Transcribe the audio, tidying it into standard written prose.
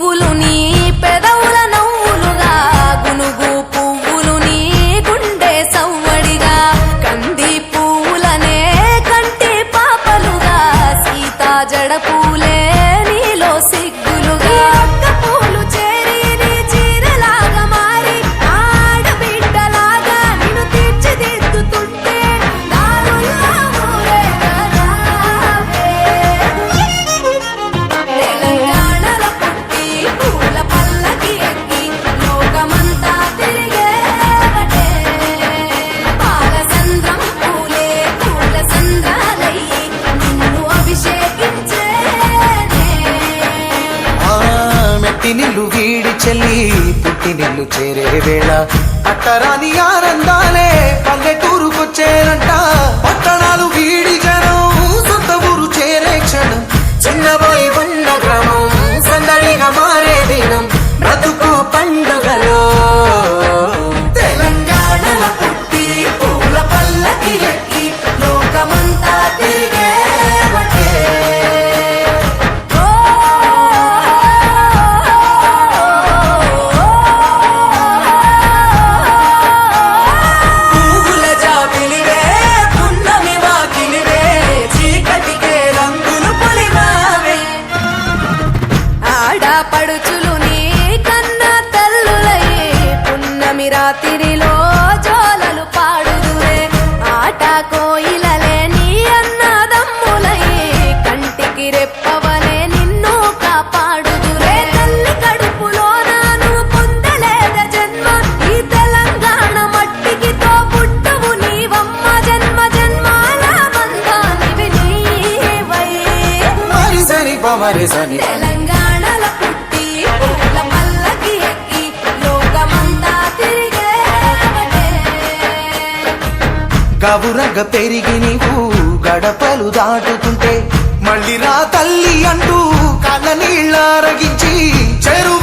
పువ్వులు నీ పెదవుల నవ్వులుగా గునుగు పువ్వులు నీ గుండె సవ్వడిగా కంది పువ్వులనే కంటి పాపలుగా సీతా జడ పూలే నీలో సిగ్గులుగా పూలు చేరి నీ చీరలాగా మారి ఆడబిడ్డలాగా నిన్ను తీర్చిదిద్దుతుంటే దారుల్లో ఊరేగారావే. తెలంగాణలో పుట్టి పూల పల్లకి ఎక్కి లోకమంతా తిరిగేవటే పాలసంద్రం పూలే పూల సంద్రాలయ్యి నిన్ను అభిషేకించేనే. మెట్టి నిల్లు వీడి చెల్లి పుట్టి నిల్లు చేరే వేళ అట్టరాని ఆనందాలే పల్లెటూరుకొచ్చేనంట. పట్టణాలు వీడి జనం సొంత ఊరు చేరే క్షణం చిన్నబోయి బండ గ్రామం సందడిగా మారే దినం బ్రతుకు పండుగలో. తెలంగాణలో పుట్టి పూల పల్లకి ఎక్కి లోకమంతా తిరిగేవటే. పువ్వుల జాబిలివే పున్నమి వాకిలివే చీకటికే రంగులు పొలిమావే ఆడపడుచులు నీ కన్న తల్లులయ్యే పున్నమి రాత్రిలో జోలలు పాడుదురే ఆట కోయిలలే నీ అన్నదమ్ములయ్యే కంటికి రెప్పవలే నిన్ను కాపాడుదురే తల్లి కడుపులో నాను పొందలేద జన్మ ఈ తెలంగాణ మట్టికి తో పుట్టవు నీవమ్మ జన్మ జన్మాల బంధానివి నీవై. మరి సరి పమరి సని తెలంగాణలో పుట్టి పూల పల్లకి ఎక్కి లోకమంతా తిరిగేవటే. గవురగ పెరిగి నీవు గడపలు దాటుతుంటే మళ్ళీ రా తల్లి అంటూ కళ్ళ నీళ్ళ రగించి చెరు